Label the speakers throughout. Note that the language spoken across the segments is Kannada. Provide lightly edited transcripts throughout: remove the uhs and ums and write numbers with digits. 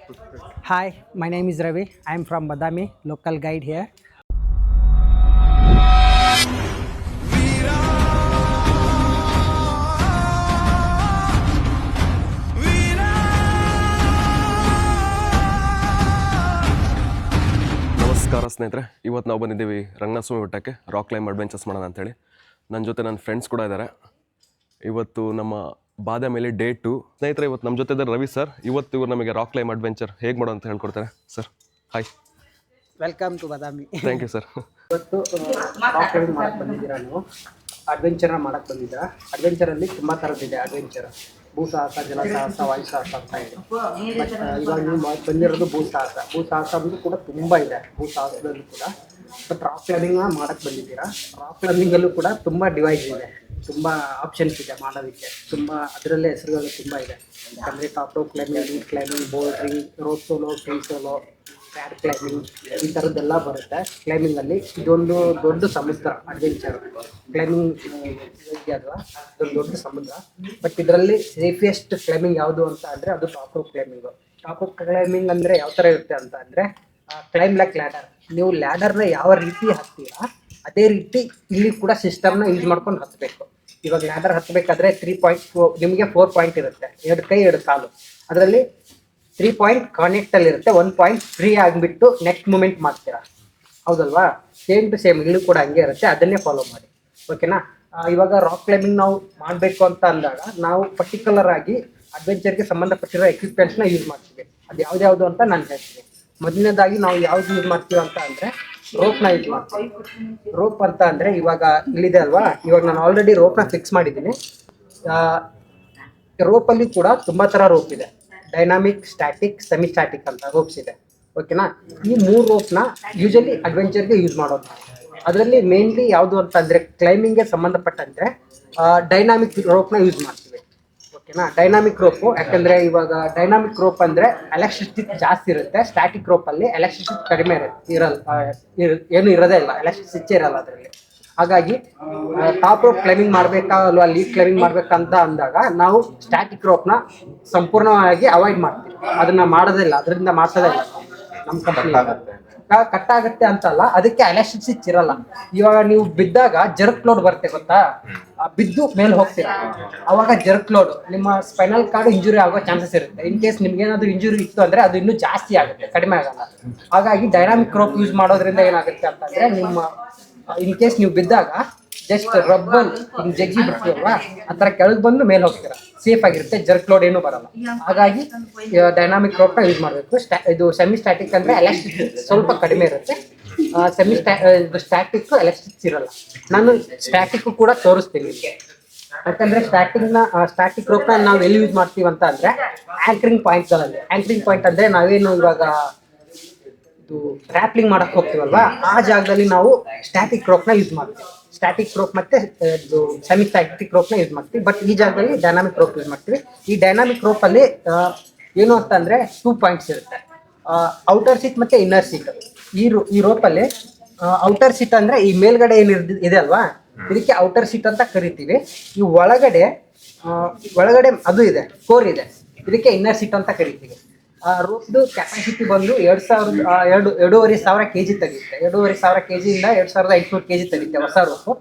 Speaker 1: Hi, my name is Ravi. I am from Badami, local guide here.
Speaker 2: ನಮಸ್ಕಾರ ಸ್ನೇಹಿತರೆ, ಇವತ್ತು ನಾವು ಬಂದಿದ್ದೀವಿ ರಂಗನಾಥಸ್ವಾಮಿ ಬೆಟ್ಟಕ್ಕೆ ರಾಕ್ ಕ್ಲೈಂಬ್ ಅಡ್ವೆಂಚರ್ಸ್ ಮಾಡೋಣ ಅಂತೇಳಿ. ನನ್ನ ಜೊತೆ ನನ್ನ ಫ್ರೆಂಡ್ಸ್ ಕೂಡ ಇದ್ದಾರೆ. ಇವತ್ತು ನಮ್ಮ ಬಾದಾಮಿಯಲ್ಲಿ ಡೇ 2. ಸ್ನೇಹಿತರೆ, ಇವತ್ತು ನಮ್ಮ ಜೊತೆ ಇದ್ದಾರೆ ರವಿ ಸರ್. ಇವತ್ತು ಇವರು ನಮಗೆ ರಾಕ್ ಕ್ಲೈಂಬ್ ಅಡ್ವೆಂಚರ್ ಹೇಗೆ ಮಾಡೋ ಅಂತ ಹೇಳ್ಕೊಡ್ತಾರೆ. Sir hi.
Speaker 1: Welcome to Badami.
Speaker 2: Thank you sir.
Speaker 1: ಇವತ್ತು ರಾಕ್ ಕ್ಲೈಂಬ್ ಮಾಡಕ್ಕೆ ಬಂದಿದ್ದೀರಾ ನೀವು? ಅಡ್ವೆಂಚರ್ನ ಮಾಡಕ್ಕೆ ಬಂದಿದ್ದೀರಾ? ಅಡ್ವೆಂಚರಲ್ಲಿ ತುಂಬ ಥರದ್ದಿದೆ ಅಡ್ವೆಂಚರ್. ಭೂಸಾಹಸ, ಜಲಸಾಹಸ, ವಾಯುಸಾಹಸ ಅಂತ ಇದೆ. ಬಟ್ ಇವಾಗ ನೀವು ಬಂದಿರೋದು ಭೂಸಾಹಸ. ಭೂಸಾಹಸ ಅಂದ್ರೂ ಕೂಡ ತುಂಬ ಇದೆ ಭೂಸಾಹಸದಲ್ಲೂ ಕೂಡ. ಬಟ್ ರಾಕ್ ಕ್ಲೈಂಬಿಂಗ್ನ ಮಾಡಕ್ಕೆ ಬಂದಿದ್ದೀರಾ. ರಾಕ್ ಕ್ಲೈಂಬಿಂಗಲ್ಲೂ ಕೂಡ ತುಂಬ ಡಿವೈಸ್ ಇದೆ, ತುಂಬ ಆಪ್ಷನ್ಸ್ ಇದೆ ಮಾಡೋದಕ್ಕೆ. ತುಂಬ ಅದರಲ್ಲೇ ಹೆಸರುಗಳು ತುಂಬ ಇದೆ. ಯಾಕಂದರೆ top rope climbing, lead climbing, bouldering, rope solo, free solo, pad climbing, ಈ ಥರದ್ದೆಲ್ಲ ಬರುತ್ತೆ ಕ್ಲೈಂಬಿಂಗಲ್ಲಿ. ಇದೊಂದು ದೊಡ್ಡ ಸಮುದ್ರ ಅಡ್ವೆಂಚರ್ ಕ್ಲೈಂಬಿಂಗ್ ಇದೆಯಲ್ವಾ, ಇದೊಂದು ದೊಡ್ಡ ಸಮುದ್ರ. ಬಟ್ ಇದರಲ್ಲಿ ಸೇಫೆಸ್ಟ್ ಕ್ಲೈಂಬಿಂಗ್ ಯಾವುದು ಅಂತ ಅಂದರೆ ಅದು top rope climbing. Top rope climbing ಅಂದರೆ ಯಾವ ಥರ ಇರುತ್ತೆ ಅಂತ ಅಂದರೆ ಕ್ಲೈಂಬ್ ಲೈಕ್ ಲ್ಯಾಡರ್. ನೀವು ಲ್ಯಾಡರ್ನ ಯಾವ ರೀತಿ ಹತ್ತೀರಾ ಅದೇ ರೀತಿ ಇಲ್ಲಿ ಕೂಡ ಸಿಸ್ಟಮ್ನ ಯೂಸ್ ಮಾಡ್ಕೊಂಡು ಹತ್ತಬೇಕು. ಇವಾಗ ಲ್ಯಾಡರ್ ಹತ್ತಬೇಕಾದ್ರೆ 3.4 ನಿಮಗೆ 4 ಪಾಯಿಂಟ್ ಇರುತ್ತೆ, 2 ಕೈ 2 ಕಾಲು. ಅದರಲ್ಲಿ 3 ಪಾಯಿಂಟ್ ಕಾನೆಕ್ಟಲ್ಲಿ ಇರುತ್ತೆ, 1 ಪಾಯಿಂಟ್ ಫ್ರೀ ಆಗಿಬಿಟ್ಟು ನೆಕ್ಸ್ಟ್ ಮೂಮೆಂಟ್ ಮಾಡ್ತೀರಾ, ಹೌದಲ್ವಾ? ಸೇಮ್ ಟು ಸೇಮ್ ಇಲ್ಲೂ ಕೂಡ ಹಂಗೆ ಇರುತ್ತೆ, ಅದನ್ನೇ ಫಾಲೋ ಮಾಡಿ, ಓಕೆನಾ? ಇವಾಗ ರಾಕ್ ಕ್ಲೈಂಬಿಂಗ್ ನಾವು ಮಾಡಬೇಕು ಅಂತ ಅಂದಾಗ ನಾವು ಪರ್ಟಿಕ್ಯುಲರ್ ಆಗಿ ಅಡ್ವೆಂಚರ್ಗೆ ಸಂಬಂಧಪಟ್ಟಿರೋ ಎಕ್ವಿಪ್ಮೆಂಟ್ಸ್ನ ಯೂಸ್ ಮಾಡ್ತೀವಿ. ಅದು ಯಾವ್ದು ಅಂತ ನಾನು ಹೇಳ್ತೀನಿ. ಮೊದಲನೇದಾಗಿ ನಾವು ಯಾವ್ದು ಯೂಸ್ ಮಾಡ್ತೀವಿ ಅಂತ ಅಂದರೆ ರೋಪ್ನ ಯೂಸ್ ಮಾಡ್ತೀವಿ. ರೋಪ್ ಅಂತ ಅಂದರೆ ಇವಾಗ ಇಲ್ಲಿದೆ ಅಲ್ವಾ, ಇವಾಗ ನಾನು ಆಲ್ರೆಡಿ ರೋಪ್ನ ಫಿಕ್ಸ್ ಮಾಡಿದ್ದೀನಿ. ರೋಪಲ್ಲಿ ಕೂಡ ತುಂಬ ಥರ ರೋಪ್ ಇದೆ. ಡೈನಾಮಿಕ್, ಸ್ಟ್ಯಾಟಿಕ್, ಸೆಮಿ ಸ್ಟ್ಯಾಟಿಕ್ ಅಂತ ರೋಪ್ಸ್ ಇದೆ, ಓಕೆನಾ? ಈ 3 ರೋಪ್ನ ಯೂಶಲಿ ಅಡ್ವೆಂಚರ್ಗೆ ಯೂಸ್ ಮಾಡೋದು. ಅದರಲ್ಲಿ ಮೇನ್ಲಿ ಯಾವುದು ಅಂತ ಅಂದರೆ ಕ್ಲೈಂಬಿಂಗ್ಗೆ ಸಂಬಂಧಪಟ್ಟಂತೆ ಡೈನಾಮಿಕ್ ರೋಪ್ನ ಯೂಸ್ ಮಾಡ್ತೀವಿ, ಓಕೆನಾ? ಡೈನಾಮಿಕ್ ರೋಪು ಯಾಕಂದರೆ ಇವಾಗ ಡೈನಾಮಿಕ್ ರೋಪ್ ಅಂದರೆ ಎಲೆಕ್ಟ್ರಿಸಿಟಿ ಜಾಸ್ತಿ ಇರುತ್ತೆ. ಸ್ಟ್ಯಾಟಿಕ್ ರೋಪಲ್ಲಿ ಎಲೆಕ್ಟ್ರಿಸಿಟಿ ಕಡಿಮೆ ಏನು ಇರೋದೇ ಇಲ್ಲ, ಎಲೆಕ್ಟ್ರಿಸಿಟಿ ಇರಲ್ಲ ಅದರಲ್ಲಿ. ಹಾಗಾಗಿ ಟಾಪ್ ರೋಪ್ ಕ್ಲೈಂಬಿಂಗ್ ಮಾಡಬೇಕಾ ಅಲ್ವಾ ಲೀಡ್ ಕ್ಲೈಂಬಿಂಗ್ ಮಾಡಬೇಕಂತ ಅಂದಾಗ ನಾವು ಸ್ಟ್ಯಾಟಿಕ್ ರೋಪ್ನ ಸಂಪೂರ್ಣವಾಗಿ ಅವಾಯ್ಡ್ ಮಾಡ್ತೀವಿ. ಅದನ್ನ ಮಾಡೋದಿಲ್ಲ, ಅದರಿಂದ ಮಾಡ್ಸೋದಿಲ್ಲ ನಮ್ಮ ಕಂಪನಿ. ಕಟ್ಟಾಗುತ್ತೆ ಅಂತಲ್ಲ, ಅದಕ್ಕೆ ಎಲೆಕ್ಟ್ರಿಸಿಟಿ ಇರಲ್ಲ. ಇವಾಗ ನೀವು ಬಿದ್ದಾಗ ಜರ್ಕ್ ಲೋಡ್ ಬರುತ್ತೆ ಗೊತ್ತಾ, ಬಿದ್ದು ಮೇಲೆ ಹೋಗ್ತೀರಾ, ಅವಾಗ ಜರ್ಕ್ ಲೋಡ್ ನಿಮ್ಮ ಸ್ಪೈನಲ್ ಕಾರ್ಡ್ ಇಂಜುರಿ ಆಗೋ ಚಾನ್ಸಸ್ ಇರುತ್ತೆ. ಇನ್ ಕೇಸ್ ನಿಮ್ಗೆ ಏನಾದರೂ ಇಂಜುರಿ ಇತ್ತು ಅಂದರೆ ಅದು ಇನ್ನೂ ಜಾಸ್ತಿ ಆಗುತ್ತೆ, ಕಡಿಮೆ ಆಗಲ್ಲ. ಹಾಗಾಗಿ ಡೈನಾಮಿಕ್ ರೋಪ್ ಯೂಸ್ ಮಾಡೋದ್ರಿಂದ ಏನಾಗುತ್ತೆ ಅಂತಂದರೆ ನಿಮ್ಮ ಇನ್ ಕೇಸ್ ನೀವು ಬಿದ್ದಾಗ ಜಸ್ಟ್ ರಬ್ಬಲ್ ಹಿಂಗೆ ಜಗ್ಗಿ ಬಿಡ್ತೀವಲ್ವಾ, ಆ ಥರ ಕೆಳಗೆ ಬಂದು ಮೇಲೆ ಹೋಗ್ತೀರಾ, ಸೇಫ್ ಆಗಿರುತ್ತೆ, ಜರ್ಕ್ ಲೋಡ್ ಏನೂ ಬರಲ್ಲ. ಹಾಗಾಗಿ ಡೈನಾಮಿಕ್ ರೋಪ್ನ ಯೂಸ್ ಮಾಡಬೇಕು. ಇದು ಸೆಮಿ ಸ್ಟ್ಯಾಟಿಕ್ ಅಂದರೆ ಎಲೆಕ್ಟ್ರಿಸಿಟಿ ಸ್ವಲ್ಪ ಕಡಿಮೆ ಇರುತ್ತೆ. ಸ್ಟ್ಯಾಟಿಕ್ ಎಲೆಕ್ಟ್ರಿಸಿಟಿ ಇರಲ್ಲ. ನಾನು ಸ್ಟ್ಯಾಟಿಕ್ ಕೂಡ ತೋರಿಸ್ತೀನಿ ನಿಮಗೆ. ಯಾಕಂದರೆ ಸ್ಟ್ಯಾಟಿಕ್ ರೋಪ್ನ ನಾವು ಎಲ್ಲಿ ಯೂಸ್ ಮಾಡ್ತೀವಿ ಅಂತ ಅಂದರೆ ಆ್ಯಂಕರಿಂಗ್ ಪಾಯಿಂಟ್ಗಳಲ್ಲಿ. ಆ್ಯಂಕರಿಂಗ್ ಪಾಯಿಂಟ್ ಅಂದರೆ ನಾವೇನು ಇವಾಗ ಇದು ರ್ಯಾಪ್ಲಿಂಗ್ ಮಾಡಕ್ಕೆ ಹೋಗ್ತೀವಲ್ವಾ, ಆ ಜಾಗದಲ್ಲಿ ನಾವು ಸ್ಟ್ಯಾಟಿಕ್ ರೋಪ್ನ ಯೂಸ್ ಮಾಡ್ತೀವಿ. ಸ್ಟ್ಯಾಟಿಕ್ ರೋಪ್ ಮತ್ತು ಇದು ಸೆಮಿ ಸ್ಟ್ಯಾಟಿಕ್ ರೋಪ್ನ ಯೂಸ್ ಮಾಡ್ತೀವಿ. ಬಟ್ ಈ ಜಾಗದಲ್ಲಿ ಡೈನಾಮಿಕ್ ರೋಪ್ ಯೂಸ್ ಮಾಡ್ತೀವಿ. ಈ ಡೈನಾಮಿಕ್ ರೋಪಲ್ಲಿ ಏನು ಅಂತ ಅಂದರೆ 2 ಪಾಯಿಂಟ್ಸ್ ಇರುತ್ತೆ, ಔಟರ್ ಸೀಟ್ ಮತ್ತು ಇನ್ನರ್ ಸೀಟ್. ಈ ರೋಪಲ್ಲಿ ಔಟರ್ ಸೀಟ್ ಅಂದರೆ ಈ ಮೇಲ್ಗಡೆ ಏನು ಇದೆ ಅಲ್ವಾ, ಇದಕ್ಕೆ ಔಟರ್ ಸೀಟ್ ಅಂತ ಕರಿತೀವಿ. ಈ ಒಳಗಡೆ ಅದು ಇದೆ, ಕೋರ್ ಇದೆ, ಇದಕ್ಕೆ ಇನ್ನರ್ ಸೀಟ್ ಅಂತ ಕರಿತೀವಿ. ರೋಪ್ದು ಕೆಪಾಸಿಟಿ ಬಂದು 2,500 kg ತೆಗೆಯುತ್ತೆ. 2,500 kgಯಿಂದ 2,500 kg ತೆಗೆಯುತ್ತೆ ಹೊಸ ರೋಪು.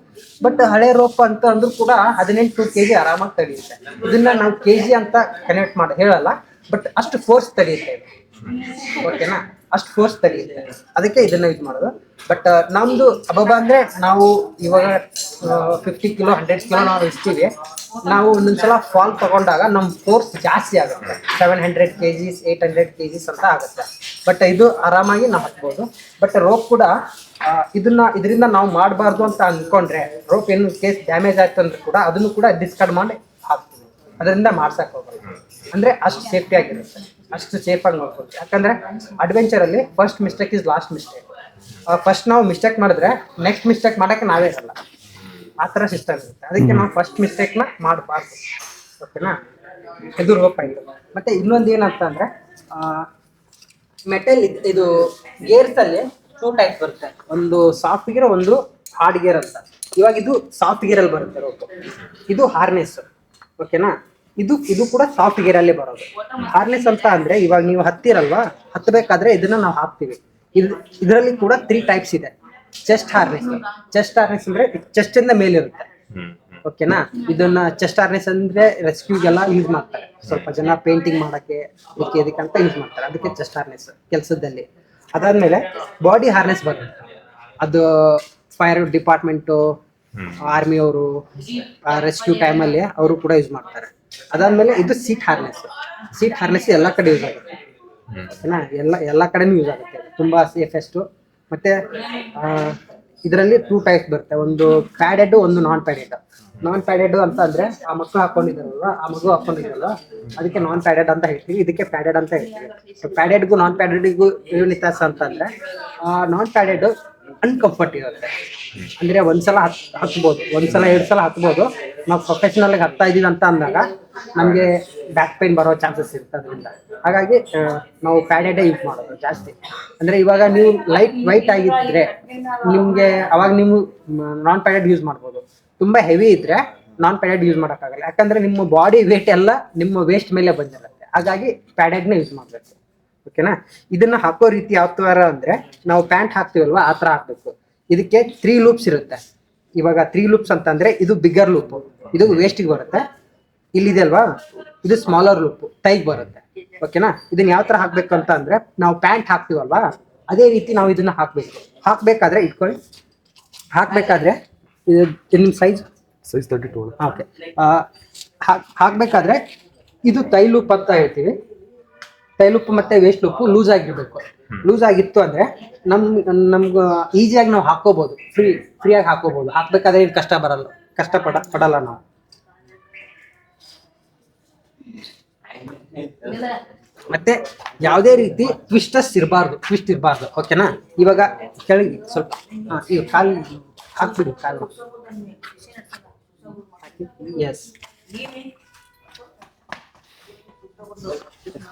Speaker 1: ಬಟ್ ಹಳೆ ರೋಪ್ ಅಂತ ಅಂದ್ರೂ ಕೂಡ 18 kg ಆರಾಮಾಗಿ ತೆಗೆಯುತ್ತೆ. ಇದನ್ನ ನಾವು kg ಅಂತ ಕನೆಕ್ಟ್ ಮಾಡಿ ಹೇಳಲ್ಲ, ಬಟ್ ಅಷ್ಟು ಫೋರ್ಸ್ ತೆಗೆಯುತ್ತೆ, ಓಕೆನಾ? ಅಷ್ಟು ಫೋರ್ಸ್ ತೆಗೆಯುತ್ತೆ, ಅದಕ್ಕೆ ಇದನ್ನ ಯೂಸ್ ಮಾಡೋದು. ಬಟ್ ನಮ್ಮದು ಅಬಬ ಅಂದರೆ ನಾವು ಇವಾಗ 50 ಕಿಲೋ 100 ಕಿಲೋ ನಾವು ಇರ್ತೀವಿ. ನಾವು ಒಂದೊಂದ್ಸಲ ಫಾಲ್ ತಗೊಂಡಾಗ ನಮ್ಮ ಫೋರ್ಸ್ ಜಾಸ್ತಿ ಆಗುತ್ತೆ, 700 kg 800 kg ಅಂತ ಆಗುತ್ತೆ. ಬಟ್ ಇದು ಆರಾಮಾಗಿ ನಾವು ಹತ್ಬೋದು. ಬಟ್ ರೋಪ್ ಕೂಡ ಇದರಿಂದ ನಾವು ಮಾಡಬಾರ್ದು ಅಂತ ಅಂದ್ಕೊಂಡ್ರೆ, ರೋಪ್ ಏನು ಕೇಸ್ ಡ್ಯಾಮೇಜ್ ಆಯ್ತು ಅಂದ್ರೆ ಕೂಡ ಅದನ್ನು ಕೂಡ ಡಿಸ್ಕಾರ್ಡ್ ಮಾಡಿ ಹಾಕ್ತೀವಿ. ಅದರಿಂದ ಮಾಡ್ಸಕ್ಕೆ ಹೋಗಲ್ಲ. ಅಂದರೆ ಅಷ್ಟು ಸೇಫ್ಟಿ ಆಗಿರುತ್ತೆ, ಅಷ್ಟು ಸೇಫಾಗಿ ನೋಡ್ಬೋದು. ಯಾಕಂದರೆ ಅಡ್ವೆಂಚರಲ್ಲಿ first mistake is last mistake. First ನಾವು ಮಿಸ್ಟೇಕ್ ಮಾಡಿದ್ರೆ ನೆಕ್ಸ್ಟ್ ಮಿಸ್ಟೇಕ್ ಮಾಡೋಕ್ಕೆ ನಾವೇ ಇರಲ್ಲ, ಆ ಥರ ಸಿಸ್ಟಮ್ ಇರುತ್ತೆ. ಅದಕ್ಕೆ ನಾವು ಫಸ್ಟ್ ಮಿಸ್ಟೇಕ್ನ ಮಾಡಬಾರ್ದು, ಓಕೆನಾ? ಇದು ರೋಪ್ ಆಯಿತು. ಮತ್ತು ಇನ್ನೊಂದು ಏನಂತ ಅಂದರೆ ಮೆಟಲ್ ಇದು ಗೇರ್ಸಲ್ಲಿ 2 ಟೈಪ್ ಬರುತ್ತೆ, ಒಂದು ಸಾಫ್ಟ್ ಗೇರ್, ಒಂದು ಹಾರ್ಡ್ ಗೇರ್ ಅಂತ. ಇವಾಗ ಇದು ಸಾಫ್ಟ್ ಗೇರಲ್ಲಿ ಬರುತ್ತೆ ರೋಪು, ಇದು ಹಾರ್ನೆಸ್, ಓಕೆನಾ? ಇದು ಕೂಡ ಸಾಫ್ಟ್ ಗೇರ್ ಅಲ್ಲಿ ಬರೋದು. ಹಾರ್ನೆಸ್ ಅಂತ ಅಂದ್ರೆ ಇವಾಗ ನೀವು ಹತ್ತಿರಲ್ವಾ, ಹತ್ತಬೇಕಾದ್ರೆ ಇದನ್ನ ನಾವು ಹಾಕ್ತಿವಿ. ಇದರಲ್ಲಿ ಕೂಡ 3 ಟೈಪ್ಸ್ ಇದೆ. ಚೆಸ್ಟ್ ಹಾರ್ನೆಸ್ ಅಂದ್ರೆ ಚೆಸ್ಟ್ ಇಂದ ಮೇಲೆ ಇರುತ್ತೆ, ಓಕೆನಾ. ಇದನ್ನ ಚೆಸ್ಟ್ ಹಾರ್ನೆಸ್ ಅಂದ್ರೆ ರೆಸ್ಕ್ಯೂಗೆಲ್ಲ ಯೂಸ್ ಮಾಡ್ತಾರೆ, ಸ್ವಲ್ಪ ಜನ ಪೇಂಟಿಂಗ್ ಮಾಡಕ್ಕೆ ಇದಕ್ಕಂತ ಯೂಸ್ ಮಾಡ್ತಾರೆ, ಅದಕ್ಕೆ ಚೆಸ್ಟ್ ಹಾರ್ನೆಸ್ ಕೆಲಸದಲ್ಲಿ. ಅದಾದ್ಮೇಲೆ ಬಾಡಿ ಹಾರ್ನೆಸ್ ಬರುತ್ತೆ, ಅದು ಫೈರ್ ಡಿಪಾರ್ಟ್ಮೆಂಟು, ಆರ್ಮಿ ಅವರು, ರೆಸ್ಕ್ಯೂ ಟೈಮಲ್ಲಿ ಅವರು ಕೂಡ ಯೂಸ್ ಮಾಡ್ತಾರೆ. ಅದಾದ್ಮೇಲೆ ಇದು ಸೀಟ್ ಹಾರ್ನೆಸ್ ಎಲ್ಲ ಕಡೆ ಯೂಸ್ ಆಗುತ್ತೆ, ಓಕೆನಾ. ಎಲ್ಲ ಕಡೆನೂ ಯೂಸ್ ಆಗುತ್ತೆ, ತುಂಬಾ ಸೇಫೆಸ್ಟ್. ಮತ್ತೆ ಇದರಲ್ಲಿ 2 ಟೈಪ್ಸ್ ಬರುತ್ತೆ, ಒಂದು ಪ್ಯಾಡೆಡ್, ಒಂದು ನಾನ್ ಪ್ಯಾಡೆಡ್ ಅಂತ ಅಂದ್ರೆ ಆ ಮಕ್ಕಳು ಹಾಕೊಂಡಿದ್ದಾರಲ್ವಾ, ಆ ಮಗು ಹಾಕೊಂಡಿದ್ರಲ್ವಾ, ಅದಕ್ಕೆ ನಾನ್ ಪ್ಯಾಡೆಡ್ ಅಂತ ಹೇಳ್ತೀವಿ, ಇದಕ್ಕೆ ಪ್ಯಾಡೆಡ್ ಅಂತ ಹೇಳ್ತೀವಿ. ಪ್ಯಾಡೆಡ್ಗೂ ನಾನ್ ಪ್ಯಾಡೆಡ್ಗೂ ಏನು ವ್ಯತ್ಯಾಸ ಅಂತಂದ್ರೆ, ನಾನ್ ಪ್ಯಾಡೆಡ್ ಅನ್ಕಂಫರ್ಟ್ ಇರುತ್ತೆ, ಅಂದ್ರೆ ಒಂದ್ಸಲ ಹತ್ಬೋದು, ಒಂದ್ಸಲ 2 ಸಲ ಹತ್ಬೋದು. ನಾವು ಪ್ರೊಫೆಷನಲ್ ಆಗಿ ಹತ್ತಾ ಇದೀವಿ ಅಂತ ಅಂದಾಗ ನಮಗೆ ಬ್ಯಾಕ್ ಪೈನ್ ಬರೋ ಚಾನ್ಸಸ್ ಇರುತ್ತೆ ಅದರಿಂದ. ಹಾಗಾಗಿ ನಾವು ಪ್ಯಾಡೆಡ್ ಯೂಸ್ ಮಾಡೋದು ಜಾಸ್ತಿ. ಅಂದ್ರೆ ಇವಾಗ ನೀವು ಲೈಟ್ ವೈಟ್ ಆಗಿದ್ರೆ ನಿಮ್ಗೆ ಅವಾಗ ನೀವು ನಾನ್ ಪ್ಯಾಡೆಡ್ ಯೂಸ್ ಮಾಡ್ಬೋದು. ತುಂಬಾ ಹೆವಿ ಇದ್ರೆ ನಾನ್ ಪ್ಯಾಡೆಡ್ ಯೂಸ್ ಮಾಡೋಕ್ಕಾಗಲ್ಲ, ಯಾಕಂದ್ರೆ ನಿಮ್ಮ ಬಾಡಿ ವೇಟ್ ಎಲ್ಲ ನಿಮ್ಮ ವೇಸ್ಟ್ ಮೇಲೆ ಬಂದಿರುತ್ತೆ. ಹಾಗಾಗಿ ಪ್ಯಾಡೆಡ್ನ ಯೂಸ್ ಮಾಡಬೇಕು, ಓಕೆನಾ. ಇದನ್ನ ಹಾಕೋ ರೀತಿ ಯಾವ ತರ ಅಂದ್ರೆ, ನಾವು ಪ್ಯಾಂಟ್ ಹಾಕ್ತಿವಲ್ವಾ ಆ ತರ ಹಾಕ್ಬೇಕು. ಇದಕ್ಕೆ 3 ಲೂಪ್ಸ್ ಇರುತ್ತೆ. ಇವಾಗ 3 ಲೂಪ್ಸ್ ಅಂತಂದ್ರೆ ಇದು ಬಿಗ್ಗರ್ ಲೂಪ್, ಇದು ವೇಸ್ಟಿಗೆ ಬರುತ್ತೆ. ಇಲ್ಲಿದೆ ಅಲ್ವಾ, ಇದು ಸ್ಮಾಲರ್ ಲೂಪ್, ಟೈಗ್ ಬರುತ್ತೆ, ಓಕೆನಾ. ಇದನ್ನ ಯಾವ ತರ ಹಾಕ್ಬೇಕು ಅಂತ ಅಂದ್ರೆ, ನಾವು ಪ್ಯಾಂಟ್ ಹಾಕ್ತಿವಲ್ವಾ ಅದೇ ರೀತಿ ನಾವು ಇದನ್ನ ಹಾಕ್ಬೇಕಾದ್ರೆ ಇಟ್ಕೊಳ್ಳಿ. ಹಾಕ್ಬೇಕಾದ್ರೆ ನಿಮ್ ಸೈಜ್
Speaker 2: 32.
Speaker 1: ಓಕೆ. ಹಾಕ್ಬೇಕಾದ್ರೆ ಇದು ಟೈ ಲೂಪ್ ಅಂತ ಹೇಳ್ತೀವಿ. ಟೈ ಲೂಪ್ ಮತ್ತೆ ವೇಸ್ಟ್ ಲೂಪ್ ಲೂಸ್ ಆಗಿರ್ಬೇಕು. ಲೂಸ್ ಆಗಿತ್ತು ಅಂದ್ರೆ ನಮ್ಗೆ ಈಸಿಯಾಗಿ ನಾವು ಹಾಕೋಬಹುದು, ಫ್ರೀಯಾಗಿ ಹಾಕೋಬಹುದು. ಹಾಕ್ಬೇಕಾದ್ರೆ ಏನು ಕಷ್ಟ ಪಡಲ್ಲ ನಾವು. ಮತ್ತೆ ಯಾವುದೇ ರೀತಿ ಟ್ವಿಸ್ಟ್ ಇರಬಾರ್ದು, ಓಕೆನಾ. ಇವಾಗ ಕೆಳಗೆ ಸ್ವಲ್ಪ ಈಗ ಕಾಲು ಹಾಕ್ಬಿಡಿ, ಕಾಲು ಎಸ್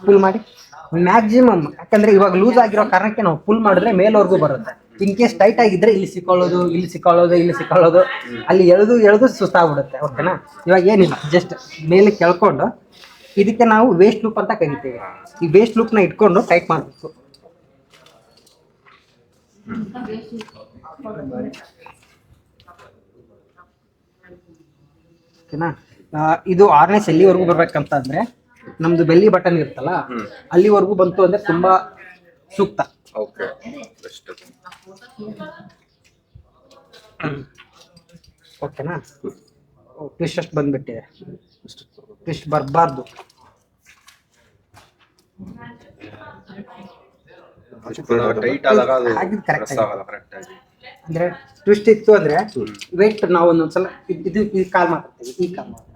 Speaker 1: ಫುಲ್ ಮಾಡಿ ಮ್ಯಾಕ್ಸಿಮಮ್. ಯಾಕಂದ್ರೆ ಇವಾಗ ಲೂಸ್ ಆಗಿರೋ ಕಾರಣಕ್ಕೆ ನಾವು ಫುಲ್ ಮಾಡಿದ್ರೆ ಮೇಲ್ವರೆಗೂ ಬರುತ್ತೆ. ಇನ್ ಕೇಸ್ ಟೈಟ್ ಆಗಿದ್ರೆ ಇಲ್ಲಿ ಸಿಕ್ಕೊಳ್ಳೋದು, ಅಲ್ಲಿ ಎಳೆದು ಸುಸ್ತಾಗ್ಬಿಡುತ್ತೆ, ಓಕೆನಾ. ಇವಾಗ ಏನಿಲ್ಲ, ಜಸ್ಟ್ ಮೇಲೆ ಕೆಳ್ಕೊಂಡು ಇದಕ್ಕೆ ನಾವು ವೇಸ್ಟ್ ಲೂಪ್ ಅಂತ ಕರಿತೀವಿ. ಈ ವೇಸ್ಟ್ ಲೂಪ್ನ ಇಟ್ಕೊಂಡು ಟೈಟ್ ಮಾಡಬೇಕು, ಓಕೆನಾ. ಇದು ಹಾರ್ನೆಸ್ ಎಲ್ಲಿವರೆಗೂ ಬರ್ಬೇಕಂತ ಅಂದ್ರೆ, ನಮ್ದು ಬೆಲ್ಲಿ ಬಟನ್ ಇರುತ್ತಲ್ಲ ಅಲ್ಲಿವರೆಗೂ ಬಂತು ಅಂದ್ರೆ ತುಂಬಾ ಸೂಕ್ತ, ಓಕೆನಾ. ಟ್ವಿಸ್ಟ್ ಅಷ್ಟು ಬಂದ್ಬಿಟ್ಟಿದೆ, ಟ್ವಿಸ್ಟ್ ಬರಬಾರ್ದು. ಅಂದ್ರೆ ಟ್ವಿಸ್ಟ್ ಇತ್ತು ಅಂದ್ರೆ ವೇಟ್ ನಾವು ಒಂದೊಂದ್ಸಲ ಈ ಕಾಲ್ ಮಾಡ್ತೀವಿ, ಈ ಕಾಲ್ ಮಾಡ್ತೀವಿ.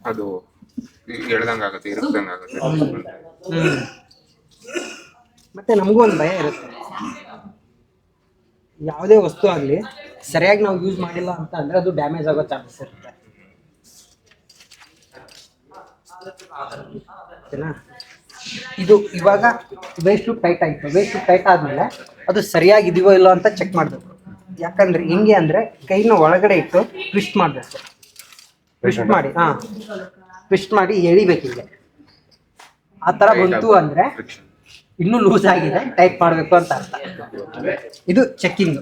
Speaker 3: ಅದು ಎಳ್ದಂಗಾಗುತ್ತೆ, ಇರುತ್ತಂಗಾಗುತ್ತೆ.
Speaker 1: ಮತ್ತೆ ನಮಗೂ ಒಂದು ಭಯ ಇರುತ್ತೆ, ಯಾವುದೇ ವಸ್ತು ಆಗಲಿ ಸರಿಯಾಗಿ ನಾವು ಯೂಸ್ ಮಾಡಿಲ್ಲ ಅಂತ ಅಂದ್ರೆ ಅದು ಡ್ಯಾಮೇಜ್ ಆಗೋ ಚಾನ್ಸಸ್ ಇರುತ್ತೆ, ಓಕೆನಾ. ಇದು ಇವಾಗ ವೇಸ್ಟ್ ಲೂಪ್ ಟೈಟ್ ಆಯಿತು, ವೇಸ್ಟ್ ಲೂಪ್ ಟೈಟ್ ಆದಮೇಲೆ ಅದು ಸರಿಯಾಗಿ ಇದೆಯೋ ಇಲ್ಲೋ ಅಂತ ಚೆಕ್ ಮಾಡಬೇಕು. ಯಾಕಂದ್ರೆ ಹೆಂಗೆ ಅಂದ್ರೆ ಕೈನ ಒಳಗಡೆ ಇಟ್ಟು ಟ್ವಿಸ್ಟ್ ಮಾಡಬೇಕು, ಟ್ವಿಸ್ಟ್ ಮಾಡಿ ಎಳಿಬೇಕು. ಹೀಗೆ ಆ ಥರ ಬಂತು ಅಂದ್ರೆ ಇನ್ನೂ ಲೂಸ್ ಆಗಿದೆ, ಟೈಟ್ ಮಾಡಬೇಕು ಅಂತ ಅರ್ಥ. ಇದು ಚೆಕ್ಕಿಂಗ್.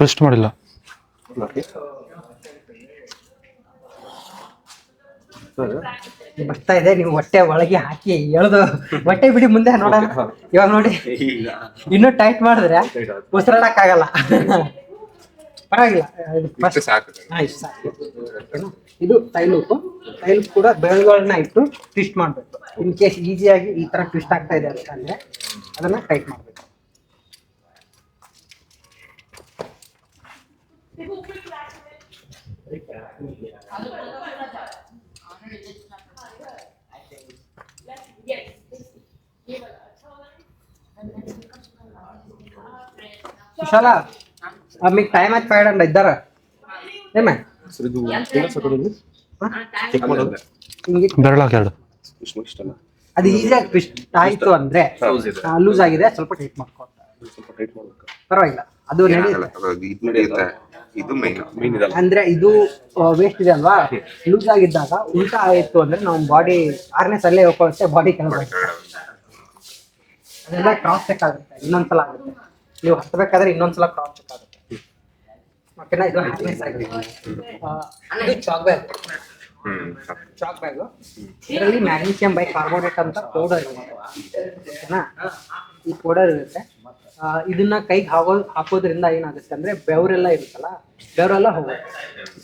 Speaker 4: ಟ್ವಿಸ್ಟ್ ಮಾಡಿಲ್ಲ.
Speaker 1: ಬರ್ತಾ ಇದೆ, ನೀವು ಹೊಟ್ಟೆ ಒಳಗೆ ಹಾಕಿ ಎಳೆದು ಹೊಟ್ಟೆ ಬಿಡಿ, ಮುಂದೆ ನೋಡೋಣ. ಇವಾಗ ನೋಡಿ, ಇನ್ನೂ ಟೈಟ್ ಮಾಡಿದ್ರೆ ಉಸಿರಾಡಕ್ಕಾಗಲ್ಲ. ಪರವಾಗಿಲ್ಲ, ಇದು ಟೈಲೂಪ್ ಕೂಡ ಬೆಳೆಗಳನ್ನ ಇಟ್ಟು ಟ್ವಿಸ್ಟ್ ಮಾಡಬೇಕು. ಇನ್ ಕೇಸ್ ಈಸಿಯಾಗಿ ಈ ತರ ಟ್ವಿಸ್ಟ್ ಆಗ್ತಾ ಇದೆ ಅಂತ ಅಂದ್ರೆ ಅದನ್ನ ಟೈಟ್ ಮಾಡಬೇಕು. ವಿಶಾಲ, మీకు టైం అయితే 500 ఇద్దరు ఏమే ಹಿಂಗೆ
Speaker 4: ಬೆರಳಾಕ ಎರಡು
Speaker 1: ಅದು ಈಸಿಯಾಗಿ ಟ್ವಿಸ್ಟ್ ಆಯ್ತು ಅಂದ್ರೆ ಲೂಸ್ ಆಗಿದೆ ಸ್ವಲ್ಪ ಟೈಟ್ ಮಾಡ್ಕೊಂತ ಪರವಾಗಿಲ್ಲ ಅದು ನಡೆಯುತ್ತೆ
Speaker 3: ಇದು ಮೈನ್
Speaker 1: ಅಂದ್ರೆ ಇದು ವೇಸ್ಟ್ ಇದೆ ಅಲ್ವಾ ಲೂಸ್ ಆಗಿದ್ದಾಗ ಉಲ್ಟಾ ಆಯ್ತು ಅಂದ್ರೆ ನಾವು ಬಾಡಿ ಆರ್ನೆಸ್ ಅಲ್ಲೇ ಹೋಗುತ್ತೆ ಬಾಡಿ ಕೆಳಗೆ ಅದೆಲ್ಲ ಕ್ರಾಸ್ ಚೆಕ್ ಆಗುತ್ತೆ ಇನ್ನೊಂದ್ಸಲ ಆಗುತ್ತೆ ನೀವು ಹತ್ತಬೇಕಾದ್ರೆ ಇನ್ನೊಂದ್ಸಲ ಕ್ರಾಸ್ ಚೆಕ್ ಆಗುತ್ತೆ ಓಕೆನಾ ಇದು ಹಾರ್ನೆಸ್ ಆಗಿದೆ ಇದು ಚಾಕ್ ಬ್ಯಾಗ್ ಇದರಲ್ಲಿ ಮ್ಯಾಗ್ನೀಸಿಯಂ ಬೈಕಾರ್ಬೋನೇಟ್ ಅಂತ ಪೌಡರ್ ಇರುತ್ತೆ ಓಕೆನಾ ಈ ಪೌಡರ್ ಇರುತ್ತೆ ಇದನ್ನ ಕೈಗೆ ಹಾಕೋದ್ರಿಂದ ಏನಾಗುತ್ತೆ ಅಂದ್ರೆ ಬೆವರೆಲ್ಲ ಇರುತ್ತಲ್ಲ ಬೆವರೆಲ್ಲ ಹೋಗುತ್ತೆ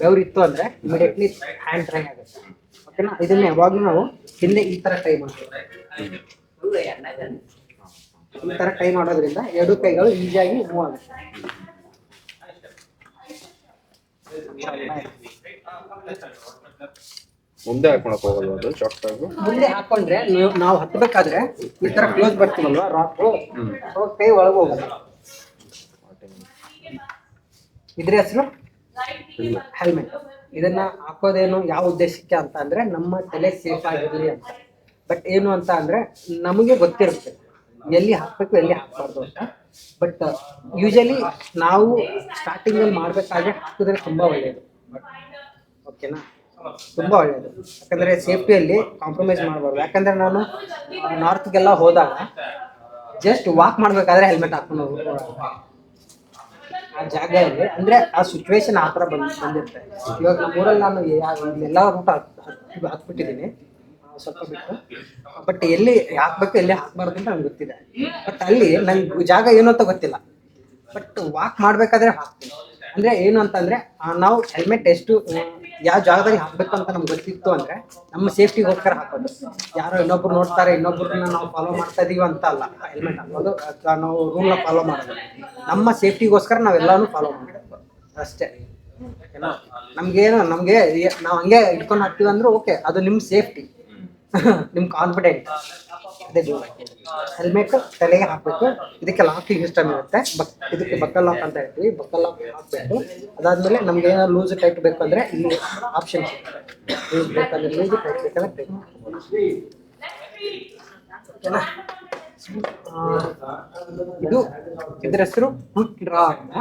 Speaker 1: ಬೆವರಿತ್ತು ಅಂದ್ರೆ ಇಮಿಡಿಯೇಟ್ಲಿ ಹ್ಯಾಂಡ್ ಡ್ರೈ ಆಗುತ್ತೆ ಓಕೆನಾ ಇದನ್ನ ಯಾವಾಗಲೂ ನಾವು ಹಿಂದೆ ಈ ತರ ಟ್ರೈ ಮಾಡ್ತೀವಿ ಈ ತರ ಟ್ರೈ ಮಾಡೋದ್ರಿಂದ ಎರಡು ಕೈಗಳು ಈಸಿಯಾಗಿ ಮೂವ್ ಆಗುತ್ತೆ
Speaker 3: ಮುಂದೆ ಹಾಕೊಳಕ್ ಹೋಗಲ್ಲ ಅದು ಶಾರ್ಟ್ ಬ್ಯಾಗ್
Speaker 1: ಮುಂದೆ ಹಾಕೊಂಡ್ರೆ ನಾವು ಹತ್ತಬೇಕಾದ್ರೆ ಈ ತರ ಕ್ಲೋಸ್ ಬರ್ತೀವಲ್ವಾ ರಾಕ್ ಕೈ ಒಳಗೆ ಹೋಗುತ್ತೆ ಇದ್ರ ಹೆಸರು ಹೆಲ್ಮೆಟ್ ಇದನ್ನ ಹಾಕೋದೇನು ಯಾವ ಉದ್ದೇಶಕ್ಕೆ ಅಂತ ಅಂದ್ರೆ ನಮ್ಮ ತಲೆ ಸೇಫ್ ಆಗಿರ್ಲಿ ಅಂತ ಬಟ್ ಏನು ಅಂತ ಅಂದ್ರೆ ನಮಗೆ ಗೊತ್ತಿರುತ್ತೆ ಎಲ್ಲಿ ಹಾಕ್ಬೇಕು ಎಲ್ಲಿ ಹಾಕ್ಬಾರ್ದು ಅಂತ ಬಟ್ ಯೂಶಲಿ ನಾವು ಸ್ಟಾರ್ಟಿಂಗ್ ಅಲ್ಲಿ ಮಾಡ್ಬೇಕಾದ್ರೆ ಹಾಕಿದ್ರೆ ತುಂಬಾ ಒಳ್ಳೇದು ಓಕೆನಾ ತುಂಬಾ ಒಳ್ಳೇದು ಯಾಕಂದ್ರೆ ಸೇಫ್ಟಿಯಲ್ಲಿ ಕಾಂಪ್ರಮೈಸ್ ಮಾಡಬಾರ್ದು ಯಾಕಂದ್ರೆ ನಾನು ನಾರ್ತ್ಗೆಲ್ಲ ಹೋದಾಗ ಜಸ್ಟ್ ವಾಕ್ ಮಾಡ್ಬೇಕಾದ್ರೆ ಹೆಲ್ಮೆಟ್ ಹಾಕೊಂಡು ಹೋಗ್ಬೋದು ಆ ಜಾಗದಲ್ಲಿ ಅಂದ್ರೆ ಆ ಸಿಚುವೇಶನ್ ಆ ಥರ ಬಂದಿರುತ್ತೆ ಇವಾಗ ನಮ್ಮೂರಲ್ಲಿ ನಾನು ಎಲ್ಲ ರೂಟ್ ಹತ್ಬಿಟ್ಟಿದ್ದೀನಿ ಸ್ವಲ್ಪ ಬಿಟ್ಟು ಬಟ್ ಎಲ್ಲಿ ಹಾಕ್ಬೇಕು ಎಲ್ಲಿ ಹಾಕ್ಬಾರ್ದು ಅಂತ ನಂಗೆ ಗೊತ್ತಿದೆ ಬಟ್ ಅಲ್ಲಿ ನಂಗೆ ಜಾಗ ಏನು ಅಂತ ಗೊತ್ತಿಲ್ಲ ಬಟ್ ವಾಕ್ ಮಾಡ್ಬೇಕಾದ್ರೆ ಹಾಕ್ತೀನಿ ಅಂದ್ರೆ ಏನು ಅಂತಂದ್ರೆ ನಾವು ಹೆಲ್ಮೆಟ್ ಎಷ್ಟು ಯಾವ ಜಾಗದಲ್ಲಿ ಹಾಕ್ಬೇಕು ಅಂತ ನಮ್ಗೆ ಗೊತ್ತಿತ್ತು ಅಂದ್ರೆ ನಮ್ಮ ಸೇಫ್ಟಿಗೋಸ್ಕರ ಹಾಕೋದು ಯಾರೋ ಇನ್ನೊಬ್ರು ನೋಡ್ತಾರೆ ಇನ್ನೊಬ್ರನ್ನ ನಾವು ಫಾಲೋ ಮಾಡ್ತಾ ಇದೀವಿ ಅಂತ ಅಲ್ಲ ಹೆಲ್ಮೆಟ್ ಹಾಕೋದು ಅಥವಾ ನಾವು ರೂಲ್ನ ಫಾಲೋ ಮಾಡೋದು ನಮ್ಮ ಸೇಫ್ಟಿಗೋಸ್ಕರ ನಾವೆಲ್ಲಾನು ಫಾಲೋ ಮಾಡಬೇಕು ಅಷ್ಟೇ ಓಕೆನಾ ನಮ್ಗೇನು ನಮಗೆ ನಾವು ಹಂಗೆ ಇಟ್ಕೊಂಡು ಹಾಕ್ತೀವಿ ಅಂದ್ರೆ ಓಕೆ ಅದು ನಿಮ್ಮ ಸೇಫ್ಟಿ ನಿಮ್ ಕಾನ್ಫಿಡೆಂಟ್ ಅದೇ ಹೆಲ್ಮೆಟ್ ತಲೆಗೆ ಹಾಕ್ಬೇಕು ಇದಕ್ಕೆ ಲಾಕಿಂಗ್ ಸಿಸ್ಟಮ್ ಇರುತ್ತೆ ಇದಕ್ಕೆ ಬಕ್ಕಲ್ ಲಾಕ್ ಅಂತ ಹೇಳ್ತೀವಿ ಬಕ್ಕಲ್ ಲಾಕ್ ಹಾಕ್ಬೇಕು ಅದಾದ್ಮೇಲೆ ನಮ್ಗೆ ಏನಾದ್ರು ಲೂಸ್ ಟೈಟ್ ಬೇಕು ಅಂದ್ರೆ ಇಲ್ಲಿ ಆಪ್ಷನ್ ಸಿಗುತ್ತೆ ಲೂಸ್ ಬೇಕಂದ್ರೆ ಲೂಸ್ ಟೈಟ್ ಬೇಕಂದ್ರೆ ಓಕೆನಾ ಇದು ಇದ್ರ ಹೆಸರು ಕ್ವಿಕ್ ಡ್ರಾ ಅಂತ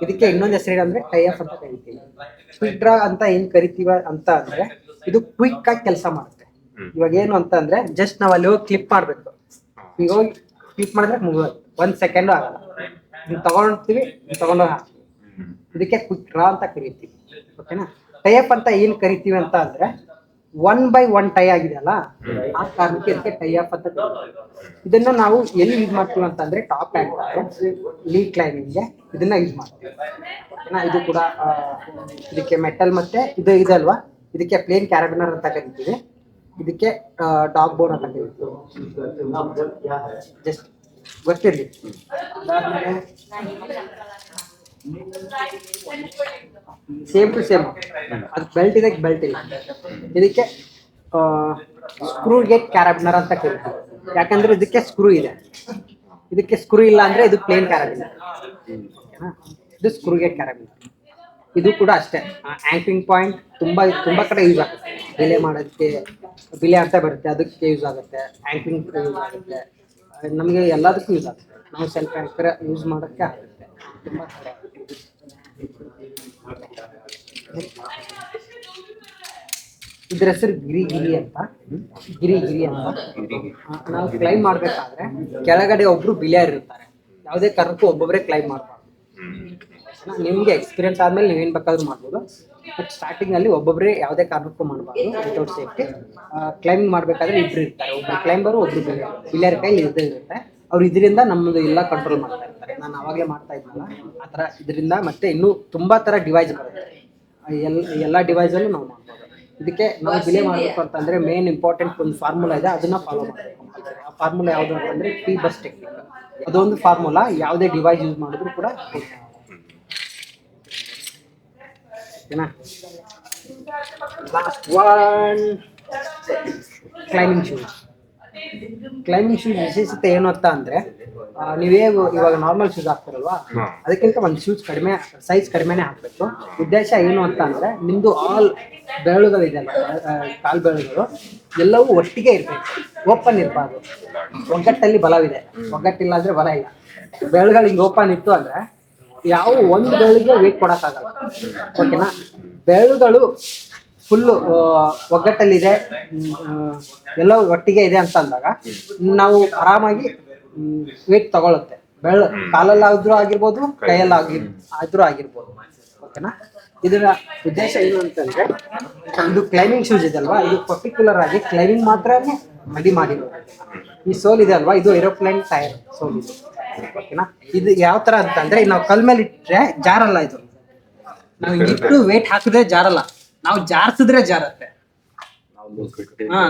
Speaker 1: ಇದಕ್ಕೆ ಇನ್ನೊಂದು ಹೆಸರು ಏನಂದ್ರೆ ಟೈ ಆಫ್ ಅಂತ ಕರಿತೀವಿ ಕ್ವಿಕ್ ಡ್ರಾ ಅಂತ ಏನ್ ಕರಿತೀವ ಅಂತ ಅಂದ್ರೆ ಇದು ಕ್ವಿಕ್ ಆಗಿ ಕೆಲಸ ಮಾಡುತ್ತೆ ಇವಾಗ ಏನು ಅಂತ ಅಂದ್ರೆ ಜಸ್ಟ್ ನಾವ್ ಅಲ್ಲಿ ಹೋಗಿ ಕ್ಲಿಪ್ ಮಾಡ್ಬೇಕು ಈಗ ಹೋಗಿ ಕ್ಲಿಪ್ ಮಾಡಿದ್ರೆ ಮುಗಿದೋದು 1 ಸೆಕೆಂಡ್ ಆಗಲ್ಲ ನೀವು ತಗೊಂಡ್ತೀವಿ ತಗೊಂಡೋಗಿ ಹಾಕ್ತೀವಿ ಇದಕ್ಕೆ ಕ್ವಿಕ್ ಡ್ರಾ ಅಂತ ಕರಿತೀವಿ ಓಕೆನಾ ಟೈ ಅಪ್ ಅಂತ ಏನ್ ಕರಿತೀವಿ ಅಂತ ಅಂದ್ರೆ 1/1 ಟೈ ಆಗಿದೆಯಲ್ಲ ಆ ಕಾರಣಕ್ಕೆ ಇದಕ್ಕೆ ಟೈ ಅಪ್ ಅಂತ ಇದನ್ನ ನಾವು ಎಲ್ಲಿ ಯೂಸ್ ಮಾಡ್ತೀವಿ ಅಂತಂದ್ರೆ ಟಾಪ್ ಹ್ಯಾಂಡ್ ಲೀಡ್ ಕ್ಲೈಂಬಿಂಗ್ಗೆ ಇದನ್ನ ಯೂಸ್ ಮಾಡ್ತೀವಿ ಓಕೆನಾ ಇದು ಕೂಡ ಇದಕ್ಕೆ ಮೆಟಲ್ ಮತ್ತೆ ಇದು ಇದಲ್ವಾ ಇದಕ್ಕೆ ಪ್ಲೇನ್ ಕ್ಯಾರಬಿನರ್ ಅಂತ ಕರಿತೀವಿ ಇದಕ್ಕೆ ಡಾಗ್ ಬೋನ್ ಅಂತ ಕರಿತೀವಿ ಜಸ್ಟ್ ಗೊತ್ತಿರಲಿ ಸೇಮ್ ಟು ಸೇಮ್ ಅದು ಬೆಲ್ಟ್ ಇದೆ ಬೆಲ್ಟ್ ಇಲ್ಲ ಇದಕ್ಕೆ ಸ್ಕ್ರೂ ಗೇಟ್ ಕ್ಯಾರಬಿನರ್ ಅಂತ ಕರಿತೀವಿ ಯಾಕಂದ್ರೆ ಇದಕ್ಕೆ ಸ್ಕ್ರೂ ಇದೆ ಇದಕ್ಕೆ ಸ್ಕ್ರೂ ಇಲ್ಲ ಅಂದ್ರೆ ಇದು ಪ್ಲೇನ್ ಕ್ಯಾರಬಿನರ್ ಇದು ಸ್ಕ್ರೂ ಗೇಟ್ ಕ್ಯಾರಬಿನರ್ ಇದು ಕೂಡ ಅಷ್ಟೇ ಆಂಕರಿಂಗ್ ಪಾಯಿಂಟ್ ತುಂಬಾ ಕಡೆ ಯೂಸ್ ಆಗುತ್ತೆ ಬಿಲೆ ಮಾಡೋದಕ್ಕೆ ಬಿಲೆ ಅಂತ ಬರುತ್ತೆ ಅದಕ್ಕೆ ಯೂಸ್ ಆಗುತ್ತೆ ಆಂಕರಿಂಗ್ ಯೂಸ್ ಆಗುತ್ತೆ ನಮಗೆ ಎಲ್ಲದಕ್ಕೂ ಯೂಸ್ ಆಗುತ್ತೆ ನಾವು ಸೆಲ್ಫ್ ಆಂಕರ್ ಯೂಸ್ ಮಾಡೋಕ್ಕೆ ಆಗುತ್ತೆ ತುಂಬ ಕಡೆ ಇದ್ರ ಹೆಸರು ಗಿರಿ ಅಂತ ನಾವು ಕ್ಲೈಮ್ ಮಾಡ್ಬೇಕಾದ್ರೆ ಕೆಳಗಡೆ ಒಬ್ರು ಬಿಲಿಯರ್ ಇರ್ತಾರೆ ಯಾವುದೇ ಕಾರಣಕ್ಕೂ ಒಬ್ಬೊಬ್ಬರೇ ಕ್ಲೈಮ್ ಮಾಡ್ಬಾರ್ದು ನಿಮ್ಗೆ ಎಕ್ಸ್ಪೀರಿಯನ್ಸ್ ಆದ್ಮೇಲೆ ನೀವೇನ್ ಬೇಕಾದ್ರೂ ಮಾಡ್ಬೋದು ಬಟ್ ಸ್ಟಾರ್ಟಿಂಗ್ ಅಲ್ಲಿ ಒಬ್ಬೊಬ್ಬರೇ ಯಾವುದೇ ಕಾರಣಕ್ಕೂ ಮಾಡಬಾರ್ದು ವಿತೌಟ್ ಸೇಫ್ಟಿ ಕ್ಲೈಂಬಿಂಗ್ ಮಾಡ್ಬೇಕಾದ್ರೆ ಇಬ್ರು ಇರ್ತಾರೆ ಒಬ್ರು ಕ್ಲೈಂಬರು ಒಬ್ರು ಬಿಲಿಯರ್ ಕೈಲಿ ಇರುತ್ತೆ ಅವ್ರು ಇದರಿಂದ ನಮ್ಮದು ಎಲ್ಲ ಕಂಟ್ರೋಲ್ ಮಾಡ್ತಾ ಇರ್ತಾರೆ ನಾನು ಅವಾಗಲೇ ಮಾಡ್ತಾ ಇದ್ನಲ್ಲ ಆ ಥರ ಇದರಿಂದ ಮತ್ತೆ ಇನ್ನೂ ತುಂಬಾ ತರ ಡಿವೈಸ್ ಬರುತ್ತೆ ಎಲ್ಲ ಡಿವೈಸಲ್ಲೂ ನಾವು ಮಾಡ್ಬೋದು ಇದಕ್ಕೆ ನಾವು ಬಿಲೆ ಮಾಡಬೇಕು ಅಂತಂದ್ರೆ ಮೇನ್ ಇಂಪಾರ್ಟೆಂಟ್ ಒಂದು ಫಾರ್ಮುಲಾ ಇದೆ ಅದನ್ನ ಫಾಲೋ ಮಾಡಬೇಕು ಆ ಫಾರ್ಮುಲಾ ಯಾವುದು ಅಂತಂದ್ರೆ ಪಿ ಬಸ್ ಟೆಕ್ನಿಕ್ ಅದೊಂದು ಫಾರ್ಮುಲಾ ಯಾವುದೇ ಡಿವೈಸ್ ಯೂಸ್ ಮಾಡಿದ್ರು ಕೂಡ ಓಕೆನಾ ಲಾಸ್ಟ್ ಒನ್ ಕ್ಲೈಂಬಿಂಗ್ ಶೂಸ್ ವಿಶೇಷತೆ ಏನು ಅಂತ ಅಂದ್ರೆ ನೀವೇ ಇವಾಗ ನಾರ್ಮಲ್ ಶೂಸ್ ಹಾಕ್ತಾರಲ್ವಾ, ಅದಕ್ಕಿಂತ ಒಂದು ಶೂಸ್ ಕಡಿಮೆ ಸೈಜ್ ಕಡಿಮೆನೆ ಹಾಕ್ಬೇಕು. ಉದ್ದೇಶ ಏನು ಅಂತ ಅಂದ್ರೆ ನಿಮ್ದು ಆಲ್ ಬೆರಳುಗಳಿದೆಯಲ್ಲ, ಕಾಲು ಬೆರಳುಗಳು ಎಲ್ಲವೂ ಒಟ್ಟಿಗೆ ಇರ್ಬೇಕು, ಓಪನ್ ಇರಬಾರ್ದು. ಒಗ್ಗಟ್ಟಲ್ಲಿ ಬಲವಿದೆ, ಒಗ್ಗಟ್ಟಿಲ್ಲ ಅಂದ್ರೆ ಬಲ ಇಲ್ಲ. ಬೆರಳುಗಳು ಹಿಂಗೆ ಓಪನ್ ಇತ್ತು ಅಂದ್ರೆ ಯಾವ ಒಂದು ಬೆರಳಿಗೆ ವೇಟ್ ಕೊಡೋಕ್ಕಾಗಲ್ಲ. ಓಕೆನಾ? ಬೆರಳುಗಳು ಫುಲ್ಲು ಒಗ್ಗಟ್ಟಲ್ಲಿದೆ, ಎಲ್ಲ ಒಟ್ಟಿಗೆ ಇದೆ ಅಂತ ಅಂದಾಗ ನಾವು ಆರಾಮಾಗಿ ವೇಟ್ ತಗೊಳುತ್ತೆ. ಕಾಲಲ್ಲಾದ್ರೂ ಆಗಿರ್ಬೋದು, ಕೈಯಲ್ಲಾದ್ರೂ ಆಗಿರ್ಬೋದು. ಓಕೆನಾ? ಇದರ ಉದ್ದೇಶ ಏನು ಅಂತಂದ್ರೆ, ಇದು ಕ್ಲೈಂಬಿಂಗ್ ಶೂಸ್ ಇದೆ ಅಲ್ವಾ, ಇದು ಪರ್ಟಿಕ್ಯುಲರ್ ಆಗಿ ಕ್ಲೈಂಬಿಂಗ್ ಮಾತ್ರನೇ ರೆಡಿ ಮಾಡಿರೋದು. ಈ ಸೋಲ್ ಇದೆ ಅಲ್ವಾ, ಇದು ಏರೋಪ್ಲೇನ್ ಟೈರ್ ಸೋಲ್ ಇದೆ. ಓಕೆನಾ? ಇದು ಯಾವ ತರ ಅಂತಂದ್ರೆ, ನಾವು ಕಲ್ ಮೇಲೆ ಇಟ್ಟರೆ ಜಾರಲ್ಲ. ಇದು ನಾವು ಇಟ್ಟು ವೇಟ್ ಹಾಕಿದ್ರೆ ಜಾರಲ್ಲ, ನಾವು ಜಾರ್ಸಿದ್ರೆ ಜಾರತ್ತೆ.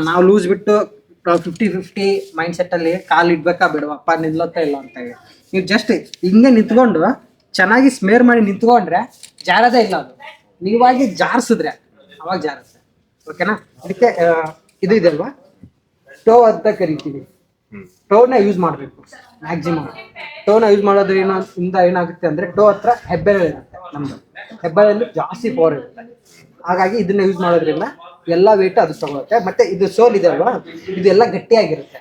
Speaker 1: ನಾವು ಲೂಸ್ ಬಿಟ್ಟು 50-50 ಮೈಂಡ್ ಸೆಟ್ ಅಲ್ಲಿ ಕಾಲು ಇಡ್ಬೇಕಾ ಬಿಡುವಪ್ಪ, ನಿಲ್ಲುತ್ತಾ ಇಲ್ಲ ಅಂತ ಹೇಳಿ ನೀವು ಜಸ್ಟ್ ಹಿಂಗೆ ನಿಂತ್ಕೊಂಡು ಚೆನ್ನಾಗಿ ಸ್ಮೇರ್ ಮಾಡಿ ನಿಂತ್ಕೊಂಡ್ರೆ ಜಾರದೇ ಇಲ್ಲ. ಅದು ನೀವಾಗಿ ಜಾರ್ಸಿದ್ರೆ ಅವಾಗ ಜಾರತ್ತೆ. ಓಕೆನಾ? ಅದಕ್ಕೆ ಇದು ಇದೆ ಅಲ್ವಾ, ಟೋ ಅಂತ ಕರಿತೀವಿ. ಟೋನ ಯೂಸ್ ಮಾಡಬೇಕು ಮ್ಯಾಕ್ಸಿಮಮ್. ಟೋನ ಯೂಸ್ ಮಾಡೋದ್ರಿಂದ ಏನಾಗುತ್ತೆ ಅಂದ್ರೆ, ಟೋ ಹತ್ರ ಹೆಬ್ಬೆರಳು ಇರುತ್ತೆ, ನಮ್ದು ಹೆಬ್ಬೆರಳಲ್ಲಿ ಜಾಸ್ತಿ ಪವರ್ ಇರುತ್ತೆ. ಹಾಗಾಗಿ ಇದನ್ನ ಯೂಸ್ ಮಾಡೋದ್ರಿಂದ ಎಲ್ಲ ವೇಟ್ ಅದು ತಗೊಳುತ್ತೆ. ಮತ್ತೆ ಇದು ಸೋಲ್ ಇದೆ ಅಲ್ವಾ, ಇದೆಲ್ಲ ಗಟ್ಟಿಯಾಗಿರುತ್ತೆ.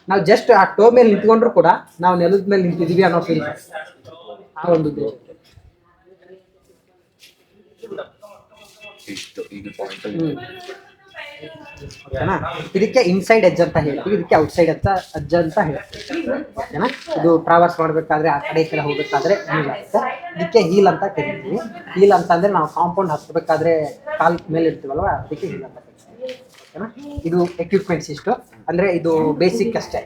Speaker 1: ನಾವು ಜಸ್ಟ್ ಆ ಟೋ ಮೇಲೆ ನಿಂತ್ಕೊಂಡ್ರು ಕೂಡ ನಾವು ನೆಲದ ಮೇಲೆ ನಿಂತಿದೀವಿ ಅನ್ನೋ ಫೀಲ್ ಆ ಒಂದು ಉದ್ದೇಶ. ಓಕೆನಾ? ಇದಕ್ಕೆ ಇನ್ಸೈಡ್ ಎಡ್ಜ್ ಅಂತ ಹೇಳ್ತೀವಿ, ಇದಕ್ಕೆ ಔಟ್ಸೈಡ್ ಎಡ್ಜ್ ಅಂತ ಹೇಳ್ತೀವಿ. ಓಕೆನಾ? ಇದು ಟ್ರಾವರ್ಸ್ ಮಾಡ್ಬೇಕಾದ್ರೆ ಆ ಕಡೆ ಈ ಕಡೆ ಹೋಗ್ಬೇಕಾದ್ರೆ ಹೀಲ್ ಆಗುತ್ತೆ. ಇದಕ್ಕೆ ಹೀಲ್ ಅಂತ ಕರಿತೀವಿ. ಹೀಲ್ ಅಂತ ಅಂದ್ರೆ ನಾವು ಕಾಂಪೌಂಡ್ ಹತ್ಬೇಕಾದ್ರೆ ಕಾಲ್ ಮೇಲೆ ಇರ್ತೀವಲ್ವ, ಅದಕ್ಕೆ ಹೀಲ್ ಅಂತ ಕರಿತೀವಿ. ಓಕೆನಾ? ಇದು ಎಕ್ವಿಪ್ಮೆಂಟ್ಸ್ ಇಷ್ಟು, ಅಂದ್ರೆ ಇದು ಬೇಸಿಕ್ ಅಷ್ಟೇ.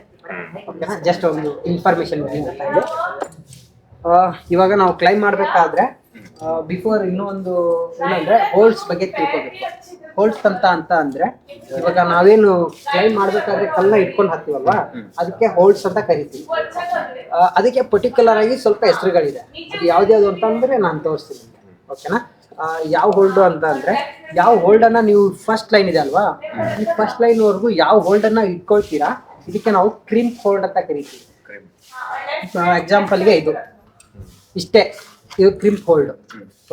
Speaker 1: ಓಕೆನಾ? ಜಸ್ಟ್ ಒಂದು ಇನ್ಫಾರ್ಮೇಶನ್ ಅಂತ ಇದೆ. ಇವಾಗ ನಾವು ಕ್ಲೈಮ್ ಮಾಡಬೇಕಾದ್ರೆ ಬಿಫೋರ್ ಇನ್ನೊಂದು ಏನಂದ್ರೆ ಹೋಲ್ಡ್ಸ್ ಬಗ್ಗೆ ತಿಳ್ಕೋಬೇಕು. ಹೋಲ್ಡ್ಸ್ ಅಂತ ಅಂದ್ರೆ, ಇವಾಗ ನಾವೇನು ಕ್ಲೈಮ್ ಮಾಡ್ಬೇಕಾದ್ರೆ ಕಲ್ಲನ್ನ ಇಟ್ಕೊಂಡು ಹಾಕ್ತೀವಲ್ವಾ, ಅದಕ್ಕೆ ಹೋಲ್ಡ್ಸ್ ಅಂತ ಕರಿತೀವಿ. ಅದಕ್ಕೆ ಪರ್ಟಿಕ್ಯುಲರ್ ಆಗಿ ಸ್ವಲ್ಪ ಹೆಸರುಗಳಿದೆ. ಅದು ಯಾವ್ದು ಅಂತ ಅಂದ್ರೆ ನಾನು ತೋರಿಸ್ತೀನಿ. ಓಕೆನಾ? ಯಾವ ಹೋಲ್ಡು ಅಂತ ಅಂದ್ರೆ, ಯಾವ ಹೋಲ್ಡನ್ನ ನೀವು ಫಸ್ಟ್ ಲೈನ್ ಇದೆ ಅಲ್ವಾ, ಈ ಫಸ್ಟ್ ಲೈನ್ ವರೆಗೂ ಯಾವ ಹೋಲ್ಡನ್ನ ಇಟ್ಕೊಳ್ತೀರಾ, ಇದಕ್ಕೆ ನಾವು ಕ್ರಿಂಪ್ ಹೋಲ್ಡ್ ಅಂತ ಕರಿತೀವಿ. ಎಕ್ಸಾಂಪಲ್ಗೆ ಇದು ಇಷ್ಟೇ, ಇದು ಕ್ರಿಂಪ್ ಹೋಲ್ಡ್.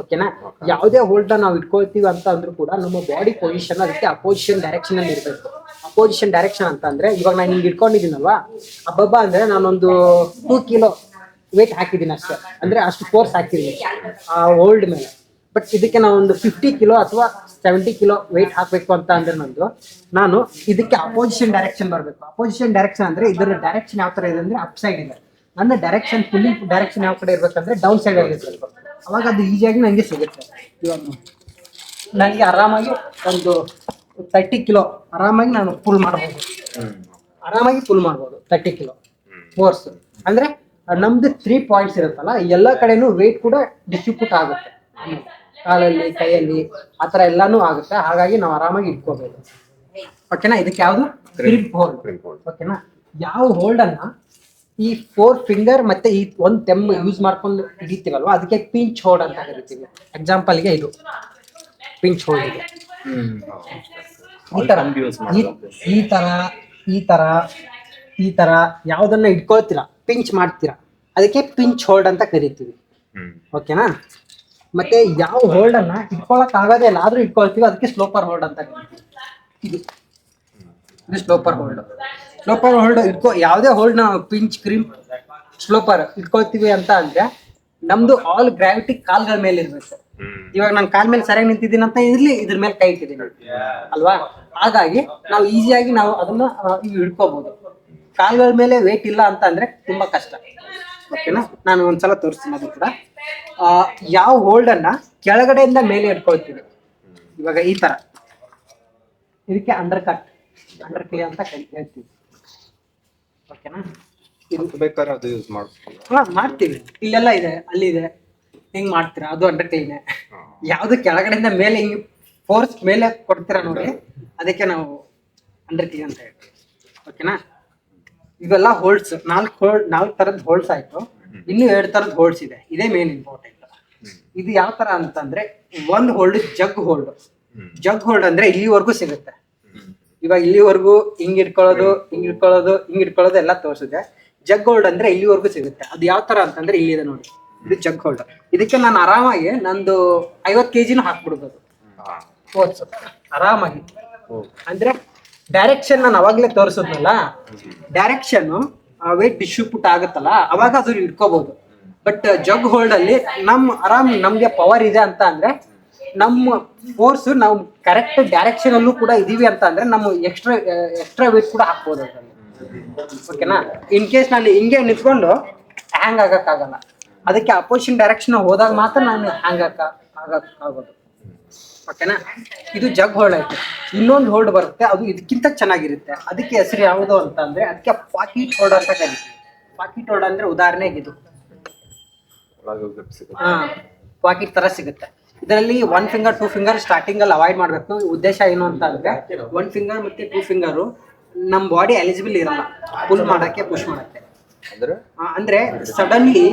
Speaker 1: ಓಕೆನಾ? ಯಾವುದೇ ಹೋಲ್ಡ್ ನಾವು ಇಟ್ಕೊಳ್ತೀವಿ ಅಂತ ಅಂದ್ರೂ ಕೂಡ ನಮ್ಮ ಬಾಡಿ ಪೊಸಿಷನ್ ಅದಕ್ಕೆ ಅಪೋಸಿಷನ್ ಡೈರೆಕ್ಷನ್ ಅಲ್ಲಿ ಇರಬೇಕು. ಅಪೋಸಿಷನ್ ಡೈರೆಕ್ಷನ್ ಅಂತ ಅಂದ್ರೆ, ಇವಾಗ ನಾನು ಹಿಂಗೆ ಇಟ್ಕೊಂಡಿದ್ದೀನಲ್ವಾ, ಅಬ್ಬಬ್ಬ ಅಂದ್ರೆ ನಾನೊಂದು 2 ಕಿಲೋ ವೇಟ್ ಹಾಕಿದ್ದೀನಿ ಅಷ್ಟೇ, ಅಂದ್ರೆ ಅಷ್ಟು ಫೋರ್ಸ್ ಹಾಕಿದ್ದೀನಿ ಆ ಹೋಲ್ಡ್ ಮೇಲೆ. ಬಟ್ ಇದಕ್ಕೆ ನಾವು ಒಂದು 50 ಕಿಲೋ ಅಥವಾ 70 ಕಿಲೋ ವೇಟ್ ಹಾಕಬೇಕು ಅಂತ ಅಂದ್ರೆ ನಾನು ಇದಕ್ಕೆ ಅಪೋಸಿಷನ್ ಡೈರೆಕ್ಷನ್ ಬರಬೇಕು. ಅಪೋಸಿಷನ್ ಡೈರೆಕ್ಷನ್ ಅಂದ್ರೆ ಇದರ ಡೈರೆಕ್ಷನ್ ಯಾವ ತರ ಇದೆ ಅಂದ್ರೆ ಅಪ್ ಸೈಡ್ ಇದೆ. ನನ್ನ ಡೈರೆಕ್ಷನ್ ಪುಲ್ಲಿಂಗ್ ಡೈರೆಕ್ಷನ್ ಯಾವ ಕಡೆ ಇರ್ಬೇಕಂದ್ರೆ ಡೌನ್ ಸೈಡ್ ಅಲ್ಲಿ ಇರಬೇಕು. ಅವಾಗ ಅದು ಈಸಿಯಾಗಿ ನನಗೆ ಸಿಗುತ್ತೆ. ಇವಾಗ ನನಗೆ ಆರಾಮಾಗಿ ಒಂದು 30 ಕಿಲೋ ಆರಾಮಾಗಿ ನಾನು ಫುಲ್ ಮಾಡ್ಬೋದು. 30 ಕಿಲೋ ಫೋರ್ಸ್ ಅಂದ್ರೆ ನಮ್ದು 3 ಪಾಯಿಂಟ್ಸ್ ಇರುತ್ತಲ್ಲ, ಎಲ್ಲ ಕಡೆನೂ ವೇಟ್ ಕೂಡ ಡಿಸ್ಟ್ರಿಬ್ಯೂಟ್ ಆಗುತ್ತೆ, ಕಾಲಲ್ಲಿ ಕೈಯಲ್ಲಿ ಆ ಥರ ಎಲ್ಲಾನು ಆಗುತ್ತೆ. ಹಾಗಾಗಿ ನಾವು ಆರಾಮಾಗಿ ಇಟ್ಕೋಬಹುದು. ಓಕೆನಾ? ಇದಕ್ಕೆ ಯಾವುದು ಕ್ರಿಂಪ್ ಹೋಲ್ಡ್. ಓಕೆನಾ? ಯಾವ ಹೋಲ್ಡ್ ಅನ್ನ ಈ 4 ಫಿಂಗರ್ ಮತ್ತೆ ಈ ಒಂದು ತೆಮ್ ಯೂಸ್ ಮಾಡ್ಕೊಂಡು ಹಿಡಿತೀವಲ್ವಾ, ಅದಕ್ಕೆ ಪಿಂಚ್ ಹೋಲ್ಡ್ ಅಂತ ಕರಿತೀವಿ. ಎಕ್ಸಾಂಪಲ್ಗೆ ಇದು ಪಿಂಚ್ ಹೋಲ್ಡ್ ಇದೆ. ಈ ತರ ಯಾವ್ದನ್ನ ಇಟ್ಕೊಳ್ತೀರಾ, ಪಿಂಚ್ ಮಾಡ್ತೀರಾ, ಅದಕ್ಕೆ ಪಿಂಚ್ ಹೋಲ್ಡ್ ಅಂತ ಕರಿತೀವಿ. ಓಕೆನಾ? ಮತ್ತೆ ಯಾವ ಹೋಲ್ಡ್ ಅನ್ನ ಇಟ್ಕೊಳಕ್ ಆಗೋದೇ ಇಲ್ಲ ಆದ್ರೂ ಇಟ್ಕೊಳ್ತೀವಿ, ಅದಕ್ಕೆ ಸ್ಲೋಪರ್ ಹೋಲ್ಡ್ ಅಂತ ಕರಿತೀವಿ. ಇದು ಸ್ಲೋಪರ್ ಹೋಲ್ಡ್. ಸ್ಲೋಪರ್ ಹೋಲ್ಡ್ ಯಾವುದೇ ಹೋಲ್ಡ್ ನಾವು ಪಿಂಚ್, ಕ್ರಿಂಪ್, ಸ್ಲೋಪರ್ ಇಟ್ಕೊಳ್ತೀವಿ ಅಂತ ಅಂದ್ರೆ ನಮ್ದು ಆಲ್ ಗ್ರಾವಿಟಿ ಕಾಲ್ಗಳ ಮೇಲೆ ಇರ್ಬೇಕು. ಇವಾಗ ನಾನು ಕಾಲ್ ಮೇಲೆ ಸರಿಯಾಗಿ ನಿಂತಿದ್ದೀನಿ ಅಂತ ಇರ್ಲಿ, ಇದ್ರ ಮೇಲೆ ಕೈ ಇಟ್ಟಿದ್ದೀನಿ ಅಲ್ವಾ, ಹಾಗಾಗಿ ನಾವು ಈಸಿಯಾಗಿ ನಾವು ಅದನ್ನ ಹಿಡ್ಕೋಬಹುದು. ಕಾಲ್ಗಳ ಮೇಲೆ ವೇಟ್ ಇಲ್ಲ ಅಂತ ಅಂದ್ರೆ ತುಂಬಾ ಕಷ್ಟ. ಓಕೆನಾ? ನಾನು ಒಂದ್ಸಲ ತೋರಿಸ್ತೀನಿ ಅದು ಕೂಡ. ಯಾವ ಹೋಲ್ಡ್ ಅನ್ನ ಕೆಳಗಡೆಯಿಂದ ಮೇಲೆ ಇಟ್ಕೊಳ್ತೀವಿ, ಇವಾಗ ಈ ತರ, ಇದಕ್ಕೆ ಅಂಡರ್ ಕ್ಲೇ ಅಂತ ಹೇಳ್ತೀವಿ. ಓಕೆನಾ?
Speaker 3: ಬೇಕಾದ್ರೆ ಅದು ಯೂಸ್
Speaker 1: ಮಾಡ್ತೀವಿ. ಇಲ್ಲೆಲ್ಲ ಇದೆ, ಅಲ್ಲಿ ಇದೆ, ಹಿಂಗ್ ಮಾಡ್ತೀರಾ, ಅದು ಅಂಡರ್ ಕ್ಲೀನೆ. ಯಾವ್ದು ಕೆಳಗಡೆಯಿಂದ ಮೇಲೆ ಹಿಂಗ್ ಫೋರ್ಸ್ ಮೇಲೆ ಕೊಡ್ತೀರಾ ನೋಡಿ, ಅದಕ್ಕೆ ನಾವು ಅಂಡರ್ ಕ್ಲೀನ್ ಅಂತ ಹೇಳ್ತೀವಿ. ಓಕೆನಾ? ಇವೆಲ್ಲ ಹೋಲ್ಡ್ಸ್, 4 ತರದ ಹೋಲ್ಡ್ಸ್ ಆಯ್ತು. ಇನ್ನು 2 ತರದ ಹೋಲ್ಡ್ಸ್ ಇದೆ. ಇದೇ ಮೇನ್ ಇಂಪಾರ್ಟೆಂಟ್. ಇದು ಯಾವ ತರ ಅಂತಂದ್ರೆ, ಒಂದು ಹೋಲ್ಡ್ ಜಗ್ ಹೋಲ್ಡ್. ಜಗ್ ಹೋಲ್ಡ್ ಅಂದ್ರೆ ಇಲ್ಲಿವರೆಗೂ ಸಿಗುತ್ತೆ. ಇವಾಗ ಇಲ್ಲಿವರೆಗೂ ಹಿಂಗ್ ಇಟ್ಕೊಳ್ಳೋದು ಎಲ್ಲ ತೋರಿಸಿದೆ. ಜಗ್ ಹೋಲ್ಡ್ ಅಂದ್ರೆ ಇಲ್ಲಿವರೆಗೂ ಸಿಗುತ್ತೆ. ಅದು ಯಾವ ತರ ಅಂತಂದ್ರೆ ಇಲ್ಲಿದೆ ನೋಡಿ, ಇದು ಜಗ್ ಹೋಲ್ಡರ್. ಇದಕ್ಕೆ ನಾನು ಆರಾಮಾಗಿ ನಂದು 50 kg ಹಾಕ್ಬಿಡ್ಬೋದು ಓದ್ಸು ಆರಾಮಾಗಿ. ಅಂದ್ರೆ ಡೈರೆಕ್ಷನ್ ನಾನು ಅವಾಗ್ಲೇ ತೋರಿಸಿದ್ನಲ್ಲ, ಡೈರೆಕ್ಷನ್ ವೇಟ್ ಡಿಸ್ಟ್ರಿಬ್ಯೂಟ್ ಆಗುತ್ತಲ್ಲ ಅವಾಗ ಅದು ಇಟ್ಕೋಬಹುದು. ಬಟ್ ಜಗ್ ಹೋಲ್ಡ್ ಅಲ್ಲಿ ನಮ್ಗೆ ಪವರ್ ಇದೆ ಅಂತ ಅಂದ್ರೆ, ನಮ್ಮ ಫೋರ್ಸ್ ನಾವು ಕರೆಕ್ಟ್ ಡೈರೆಕ್ಷನ್ ಅಲ್ಲೂ ಕೂಡ ಇದೀವಿ ಅಂತ ಅಂದ್ರೆ ನಮ್ಮ ಎಕ್ಸ್ಟ್ರಾ ವೇಟ್ ಕೂಡ ಹಾಕ್ಬೋದು ಅದರಲ್ಲಿ. ಓಕೆನಾ? ಇನ್ ಕೇಸ್ ನಾನು ಹಿಂಗೆ ನಿಂತ್ಕೊಂಡು ಹ್ಯಾಂಗ್ ಆಗಕ್ಕಾಗಲ್ಲ, ಅದಕ್ಕೆ ಅಪೋಸಿಷನ್ ಡೈರೆಕ್ಷನ್ ಹೋದಾಗ ಮಾತ್ರ ನಾನು ಹ್ಯಾಂಗ್ ಆಗಕ್ಕಾಗೋದು. ಓಕೆನಾ? ಇದು ಜಗ್ ಹೋಲ್ಡ್ ಆಯ್ತು. ಇನ್ನೊಂದು ಹೋಲ್ಡ್ ಬರುತ್ತೆ, ಅದು ಇದಕ್ಕಿಂತ ಚೆನ್ನಾಗಿರುತ್ತೆ. ಅದಕ್ಕೆ ಹೆಸರು ಯಾವುದು ಅಂತ ಅಂದ್ರೆ ಅದಕ್ಕೆ ಪಾಕೆಟ್ ಹೋಲ್ಡ್ ಅಂತ ಕರಿತೀವಿ. ಪಾಕೆಟ್ ಹೋಲ್ಡ್ ಅಂದ್ರೆ ಉದಾಹರಣೆಗೆ ಇದು ಪಾಕೆಟ್ ತರ ಸಿಗುತ್ತೆ. ಇದರಲ್ಲಿ 1 ಫಿಂಗರ್ 2 ಫಿಂಗರ್ ಸ್ಟಾರ್ಟಿಂಗ್ ಅಲ್ಲಿ ಅವಾಯ್ಡ್ ಮಾಡಬೇಕು. ಉದ್ದೇಶ ಏನು ಅಂತ ಅಂದ್ರೆ 1 ಫಿಂಗರ್ ಮತ್ತೆ 2 ಫಿಂಗರು ನಮ್ಮ ಬಾಡಿ ಎಲಿಜಿಬಲ್ ಇರಲ್ಲ ಪುಲ್ ಮಾಡಕ್ಕೆ, ಪುಷ್ ಮಾಡಕ್ಕೆ. ಅಂದ್ರೆ ಸಡನ್ಲಿ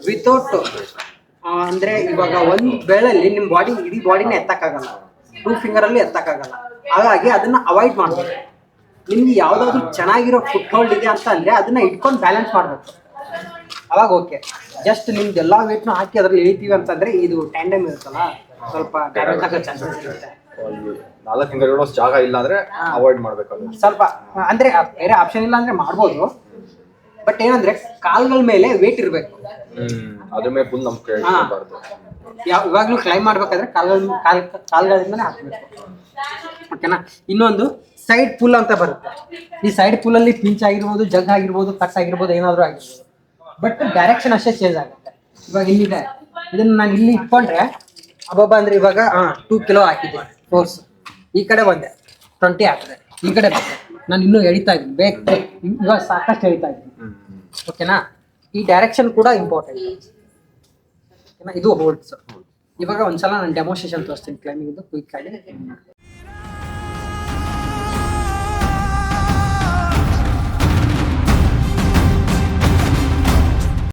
Speaker 1: ವಿತೌಟ್ ಅಂದ್ರೆ ಇವಾಗ ಒಂದ್ ಬೇಳಲ್ಲಿ ನಿಮ್ ಬಾಡಿ ಇಡೀ ಬಾಡಿನೇ ಎತ್ತಕ್ಕಾಗಲ್ಲ, 2 ಫಿಂಗರ್ ಅಲ್ಲಿ ಎತ್ತಕ್ಕಾಗಲ್ಲ. ಹಾಗಾಗಿ ಅದನ್ನ ಅವಾಯ್ಡ್ ಮಾಡ್ಬೇಕು. ನಿಮ್ಗೆ ಯಾವ್ದಾದ್ರು ಚೆನ್ನಾಗಿರೋ ಫುಟ್ ಹೋಲ್ಡ್ ಇದೆ ಅಂತ ಅಂದ್ರೆ ಅದನ್ನ ಇಟ್ಕೊಂಡು ಬ್ಯಾಲೆನ್ಸ್ ಮಾಡ್ಬೇಕು, ಅವಾಗ ಓಕೆ. ಜಸ್ಟ್ ನಿಮ್ದು ಎಲ್ಲಾ ವೇಟ್ನು ಹಾಕಿ ಅದ್ರಲ್ಲಿ ಇಳಿತೀವಿ ಅಂತಂದ್ರೆ ಇದು ಟ್ಯಾಂಡಮ್ ಇರುತ್ತಲ್ಲ, ಸ್ವಲ್ಪ ಡ್ಯಾಮೇಜ್ ಆಗೋ ಚಾನ್ಸಸ್ ಇರುತ್ತೆ.
Speaker 3: 4 ಫಿಂಗರ್ ಇಡೋಷ್ಟು ಜಾಗ ಇಲ್ಲ ಅಂದ್ರೆ ಅವಾಯ್ಡ್ ಮಾಡ್ಬೇಕು.
Speaker 1: ಸ್ವಲ್ಪ ಅಂದ್ರೆ ಬೇರೆ ಆಪ್ಷನ್ ಇಲ್ಲ ಅಂದ್ರೆ ಮಾಡ್ಬೋದು. ಬಟ್ ಏನಂದ್ರೆ ಕಾಲ್ಗಳ ಮೇಲೆ ವೇಟ್ ಇರ್ಬೇಕು.
Speaker 3: ಅದ್ರ ಮೇಲೆ ಫುಲ್ ನಮ್ ಕೈ ಇರಬಾರ್ದು.
Speaker 1: ಇವಾಗ್ಲೂ ಕ್ಲೈಮ್ ಮಾಡ್ಬೇಕಾದ್ರೆ ಕಾಲ್ಗಳಿಂದನೇ ಹಾಕ್ಬೇಕು. ಓಕೆನಾ? ಇನ್ನೊಂದು ಸೈಡ್ ಪುಲ್ ಅಂತ ಬರುತ್ತೆ. ಈ ಸೈಡ್ ಪುಲ್ ಅಲ್ಲಿ ಪಿಂಚ್ ಆಗಿರ್ಬೋದು, ಜಗ್ ಆಗಿರ್ಬೋದು, ಕಟ್ ಆಗಿರ್ಬೋದು, ಏನಾದ್ರು ಆಗಿರ್ಬೋದು. ಬಟ್ ಡೈರೆಕ್ಷನ್ ಅಷ್ಟೇ ಚೇಂಜ್ ಆಗುತ್ತೆ. ಇವಾಗ ಇಲ್ಲಿದೆ, ಇದನ್ನ ನಾನು ಇಲ್ಲಿ ಇಟ್ಕೊಂಡ್ರೆ ಅಬ್ಬಬ್ಬ ಅಂದ್ರೆ ಇವಾಗ 2 ಕಿಲೋ ಹಾಕಿದ್ದೆ ಫೋರ್ಸ್, ಈ ಕಡೆ ಬಂದೆ 20 ಹಾಕಿದೆ, ಈ ಕಡೆ ಬಂದೆ, ನಾನು ಇನ್ನೂ ಎಳಿತಾ ಇದ್ದೀನಿ, ಇವಾಗ ಸಾಕಷ್ಟು ಎಳಿತಾ ಇದ್ದೀನಿ. ಓಕೆನಾ? ಈ ಡೈರೆಕ್ಷನ್ ಕೂಡ ಇಂಪಾರ್ಟೆಂಟ್. ಓಕೆನಾ? ಇದು ಹೋಲ್ಡ್ಸ್. ಇವಾಗ ಒಂದ್ಸಲ ನಾನು ಡೆಮೋನ್ಸ್ಟ್ರೇಷನ್ ತೋರಿಸ್ತೀನಿ ಕ್ಲೈಂಬಿಂಗ್ ಕ್ವಿಕ್ ಆಗಿ.